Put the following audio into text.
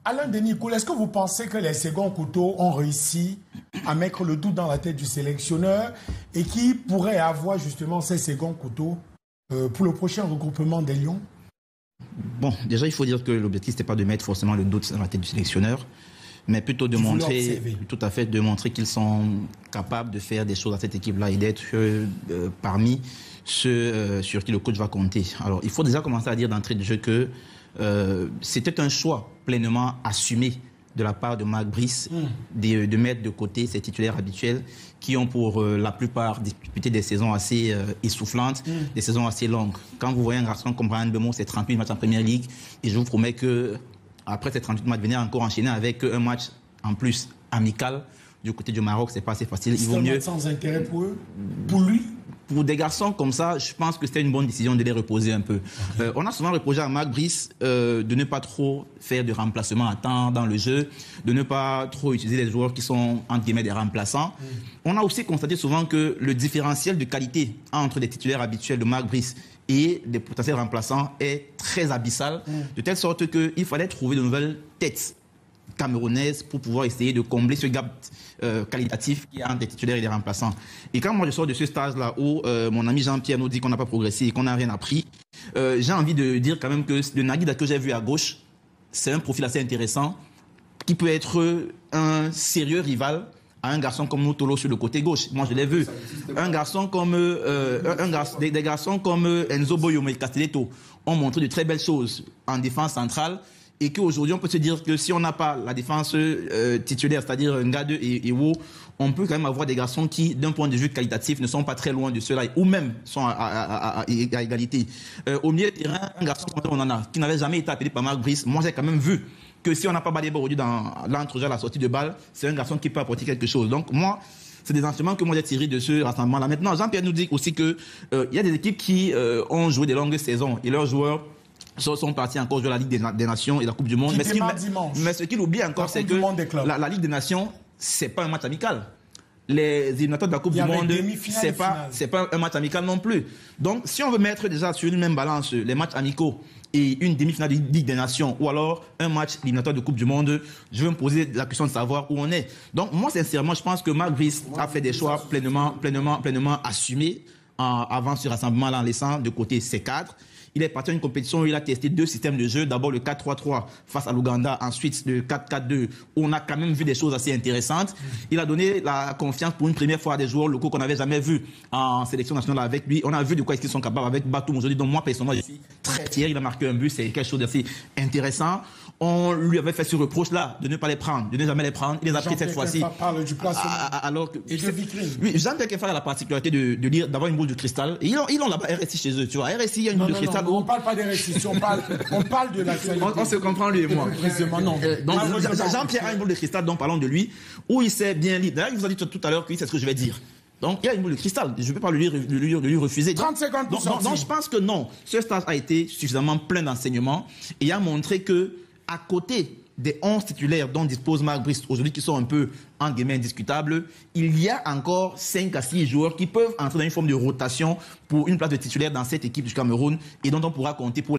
Alain Denis Kool, est-ce que vous pensez que les seconds couteaux ont réussi à mettre le doute dans la tête du sélectionneur et qui pourrait avoir justement ces seconds couteaux pour le prochain regroupement des Lions? Bon, déjà, il faut dire que l'objectif, n'était pas de mettre forcément le doute dans la tête du sélectionneur, mais plutôt de montrer, tout à fait, de montrer qu'ils sont capables de faire des choses à cette équipe-là et d'être parmi ceux sur qui le coach va compter. Alors, il faut déjà commencer à dire d'entrée de jeu que c'était un choix pleinement assumé de la part de Marc Brice de mettre de côté ses titulaires habituels qui ont pour la plupart disputé des saisons assez essoufflantes, des saisons assez longues. Quand vous voyez un garçon comme Bryan Mbeumo, c'est 38 matchs en Première Ligue, et je vous promets que après ces 38 matchs, venir encore enchaîner avec un match en plus amical du côté du Maroc, c'est pas assez facile. Il vaut mieux. Sans intérêt pour eux, pour lui. Pour des garçons comme ça, je pense que c'était une bonne décision de les reposer un peu. On a souvent reproché à Marc Brice de ne pas trop faire de remplacement à temps dans le jeu, de ne pas trop utiliser les joueurs qui sont entre guillemets des remplaçants. On a aussi constaté souvent que le différentiel de qualité entre les titulaires habituels de Marc Brice et des potentiels remplaçants est très abyssal, de telle sorte qu'il fallait trouver de nouvelles têtes camerounaises pour pouvoir essayer de combler ce gap qualitatif qu'il y a entre les titulaires et les remplaçants. Et quand moi je sors de ce stage-là où mon ami Jean-Pierre nous dit qu'on n'a pas progressé et qu'on n'a rien appris, j'ai envie de dire quand même que le Naguida que j'ai vu à gauche, c'est un profil assez intéressant qui peut être un sérieux rival à un garçon comme Notolo sur le côté gauche. Moi, je l'ai vu. Un garçon comme des garçons comme Enzo Boyoma et Castelletto ont montré de très belles choses en défense centrale. Et qu'aujourd'hui, on peut se dire que si on n'a pas la défense titulaire, c'est-à-dire Ngade et Wo, on peut quand même avoir des garçons qui, d'un point de vue qualitatif, ne sont pas très loin de ceux-là, ou même sont à égalité. Au milieu de terrain, un garçon comme Onana, qui n'avait jamais été appelé par Marc Brice, moi j'ai quand même vu que si on n'a pas Badeba aujourd'hui dans l'entre-jeu à la sortie de balle, c'est un garçon qui peut apporter quelque chose. Donc moi, c'est des enseignements que moi j'ai tirés de ce rassemblement-là. Maintenant, Jean-Pierre nous dit aussi qu'il y a des équipes qui ont joué des longues saisons et leurs joueurs sont partis encore jouer la Ligue des Nations et la Coupe du Monde. Mais ce qu'il oublie encore, c'est que la Ligue des Nations, c'est pas un match amical. Les éliminatoires de la Coupe du Monde, c'est pas un match amical non plus. Donc, si on veut mettre déjà sur une même balance les matchs amicaux et une demi-finale de Ligue des Nations, ou alors un match éliminatoire de Coupe du Monde, je vais me poser la question de savoir où on est. Donc, moi, sincèrement, je pense que Marc Brice a fait des choix pleinement assumés avant ce rassemblement-là, en laissant de côté ses cadres. Il est parti à une compétition où il a testé deux systèmes de jeu. D'abord le 4-3-3 face à l'Ouganda, ensuite le 4-4-2, où on a quand même vu des choses assez intéressantes. Il a donné la confiance pour une première fois à des joueurs locaux qu'on n'avait jamais vus en sélection nationale avec lui. On a vu de quoi ils sont capables avec Batum aujourd'hui. Donc moi, personnellement, je suis très fier. Il a marqué un but, c'est quelque chose d'assez intéressant. On lui avait fait ce reproche-là de ne pas les prendre, de ne jamais les prendre. Il les a pris cette fois-ci. Alors que Jean-Pierre Kefar a la particularité de lire, d'avoir une boule de cristal. Et ils ont là-bas RSI chez eux. Tu vois, RSI, il y a une boule de cristal. On ne parle pas des restrictions, on parle de l'actualité. On se comprend, lui et moi. Non. Donc, Jean-Pierre a une boule de cristal, donc parlons de lui, où il sait bien lire. D'ailleurs, il vous a dit tout à l'heure que c'est ce que je vais dire. Donc, il y a une boule de cristal. Je ne peux pas lui refuser. 30 secondes pour sortir. Donc, je pense que non. Ce stage a été suffisamment plein d'enseignements et a montré que, à côté des 11 titulaires dont dispose Marc Brice aujourd'hui, qui sont un peu, en guillemets, indiscutables, il y a encore 5 à 6 joueurs qui peuvent entrer dans une forme de rotation pour une place de titulaire dans cette équipe du Cameroun et dont on pourra compter pour